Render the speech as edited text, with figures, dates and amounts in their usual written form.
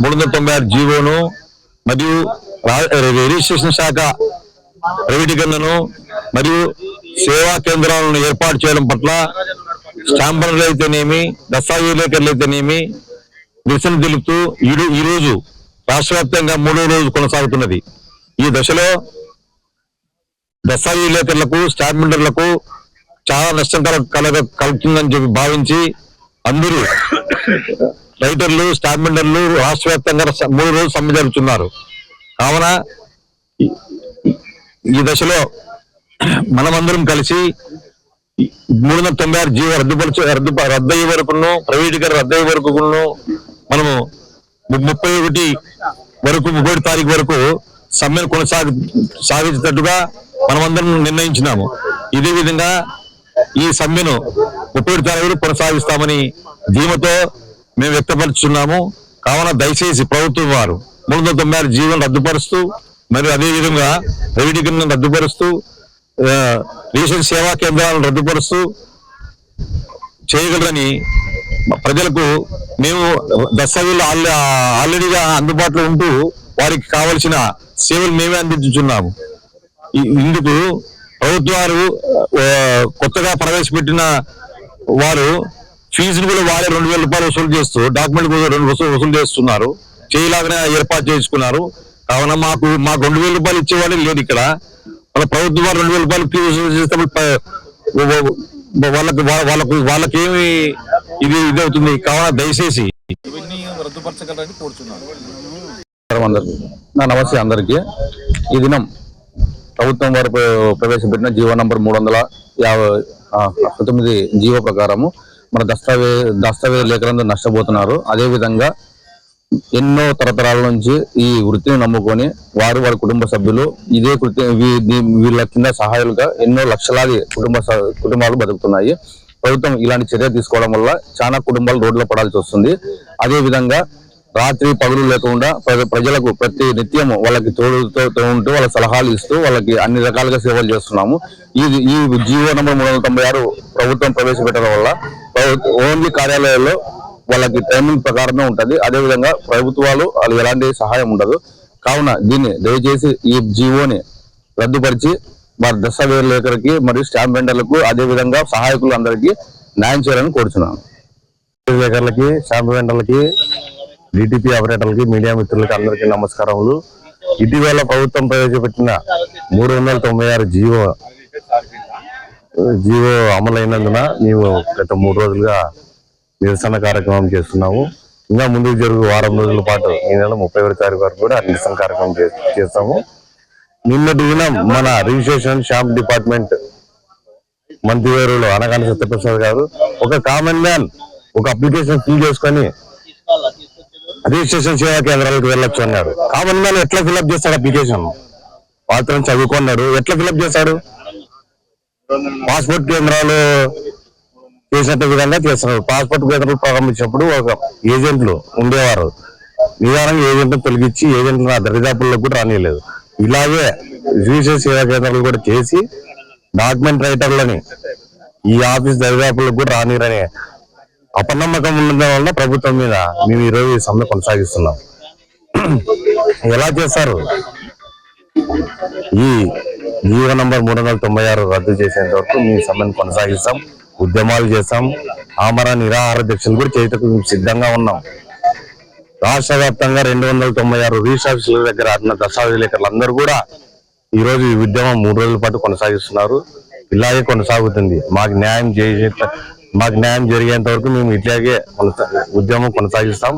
396 జీవోను మరియు రిజిస్ట్రేషన్ శాఖ ప్రైవేటీకరణను మరియు సేవా కేంద్రాలను ఏర్పాటు చేయడం పట్ల స్టాంపర్లు అయితేనేమి దస్తావేజీలేఖర్లు అయితేనేమి నిరసన తెలుపుతూ ఈ రోజు రాష్ట్ర వ్యాప్తంగా 3వ రోజు కొనసాగుతున్నది. ఈ దశలో దస్తావేజీలేఖర్లకు స్టాంపర్లకు చాలా నష్టం కలుగుతుందని చెప్పి భావించి అందరూ రైటర్లు స్టాంపర్లు రాష్ట్ర వ్యాప్తంగా 3 రోజులు సమ్మె జరుపుతున్నారు. కావున ఈ దశలో మనమందరం కలిసి 396 జీవో రద్దయ్యే వరకును ప్రైవేటీకరణ రద్దయ్యే వరకు మనము 31 తారీఖు వరకు సమ్మెను సాగించేటట్టుగా మనమందరం నిర్ణయించినాము. ఇదే విధంగా ఈ సమ్మెను 31 తారీఖు కొనసాగిస్తామని ధీమతో మేము వ్యక్తపరుచున్నాము. కావున దయచేసి ప్రభుత్వం వారు 396 జీవోను రద్దుపరుస్తూ మరియు అదేవిధంగా ప్రైవేటీకరణను రద్దుపరుస్తూ రేషన్ సేవా కేంద్రాలను రద్దుపరుస్తూ చేయగలరని ప్రజలకు మేము దస్తావేజీలు ఆల్రెడీగా అందుబాటులో ఉంటూ వారికి కావలసిన సేవలు మేమే అందించున్నాము. ఇందుకు ప్రభుత్వాలు కొత్తగా ప్రవేశపెట్టిన వారు ఫీజును కూడా వారే 2,000 రూపాయలు వసూలు చేస్తూ డాక్యుమెంట్ కూడా 2 వసూలు చేస్తున్నారు. చేయలాగానే ఏర్పాటు చేసుకున్నారు. కావున మాకు 2,000 రూపాయలు ఇచ్చేవాళ్ళు లేదు. ఇక్కడ మన ప్రభుత్వం వారు 2,000 రూపాయలు ఫీజు వసూలు చేస్తే వాళ్ళకేమి ఇది అవుతుంది. కావున దయచేసి రద్దుపరచగలరని కోరుచున్నాను. నమస్తే అందరికీ. ఈ దినం ప్రభుత్వం వారు ప్రవేశపెట్టిన జీవో నంబర్ 359 జీవో ప్రకారము మన దస్తావేజ్ లేఖలందరూ నష్టపోతున్నారు. అదేవిధంగా ఎన్నో తరతరాల నుంచి ఈ వృత్తిని నమ్ముకొని వారి కుటుంబ సభ్యులు ఇదే వీళ్ళ కింద సహాయాలుగా ఎన్నో లక్షలాది కుటుంబాలు బతుకుతున్నాయి. ప్రభుత్వం ఇలాంటి చర్య తీసుకోవడం వల్ల చాలా కుటుంబాలు రోడ్లో పడాల్సి వస్తుంది. అదే విధంగా రాత్రి పగలు లేకుండా ప్రజలకు ప్రతి నిత్యం వాళ్ళకి తోడుతో ఉంటూ వాళ్ళ సలహాలు ఇస్తూ వాళ్ళకి అన్ని రకాలుగా సేవలు చేస్తున్నాము. ఈ జీవో నంబర్ 396 ప్రభుత్వం ప్రవేశపెట్టడం వల్ల ఓన్లీ కార్యాలయాల్లో వాళ్ళకి టైమింగ్ ప్రకారమే ఉంటది. అదేవిధంగా ప్రభుత్వాలు వాళ్ళు ఎలాంటి సహాయం ఉండదు. కావున దీన్ని దయచేసి ఈ జీవోని రద్దుపరిచి వారి దస్తావేజీలేఖరికి మరియు స్టాంప్ వెండర్లకు అదేవిధంగా సహాయకులు అందరికీ న్యాయం చేయాలని కోరుచున్నాను. లేఖర్లకి స్టాంప్ వెండర్లకి డిటిపి ఆపరేటర్లకి మీడియా మిత్రులకి అందరికీ నమస్కారములు. ఇటీవల ప్రభుత్వం ప్రవేశపెట్టిన 396 జీవో అమలైనందున మేము గత 3 రోజులుగా నిరసన కార్యక్రమం చేస్తున్నాము. ఇంకా ముందుకు జరుగు వారం రోజుల పాటు ఈ నెల 31 తారీఖు వరకు కూడా నిరసన కార్యక్రమం చేస్తాము. నిన్నటి దినం మన రిజిస్ట్రేషన్ షాంప్ డిపార్ట్మెంట్ మంత్రివర్యులు అనగాని సత్యప్రసాద్ గారు ఒక కామన్ మ్యాన్ ఒక అప్లికేషన్ ఫిల్ చేసుకొని రిజిస్ట్రేషన్ సేవా కేంద్రాలకు వెళ్ళొచ్చు అన్నాడు. కామన్ మ్యాన్ ఎట్లా ఫిల్అప్ చేస్తాడు అప్లికేషన్? మాత్రం చదువుకున్నాడు, ఎట్లా ఫిల్అప్ చేస్తాడు? పాస్పోర్ట్ కేంద్రాలు చేసినట్టు విధంగా చేస్తున్నారు. పాస్పోర్ట్ కేంద్రాలు ప్రారంభించినప్పుడు ఒక ఏజెంట్లు ఉండేవారు. నిదానంగా ఏజెంట్లు తొలగించి ఏజెంట్లు నా దరిదాపుల్లో కూడా రానియలేదు. ఇలాగే రిజిస్ట్రేషన్ సేవా కేంద్రాలు కూడా చేసి డాక్యుమెంట్ రైటర్లని ఈ ఆఫీస్ దరిదాపులకు కూడా రానిరని అపనమ్మకం ఉండడం వల్ల ప్రభుత్వం మీద మేము ఈరోజు ఈ సమ్మె కొనసాగిస్తున్నాం. ఎలా చేస్తారు? ఈ జీవో నంబర్ 396 రద్దు చేసేంత వరకు మేము సమ్మెను కొనసాగిస్తాం, ఉద్యమాలు చేస్తాం, ఆమరణ నిరాహార దీక్షలు కూడా చేయటకు మేము సిద్ధంగా ఉన్నాం. రాష్ట్ర వ్యాప్తంగా 296 రిజిస్టర్ ఆఫీసుల దగ్గర ఆడిన దస్తావేజీలేఖర్లు అందరూ కూడా ఈ రోజు ఈ ఉద్యమం 3 రోజుల పాటు కొనసాగిస్తున్నారు. ఇలాగే కొనసాగుతుంది. మాకు న్యాయం జరిగేంత వరకు మేము ఇట్లాగే ఉద్యమం కొనసాగిస్తాం.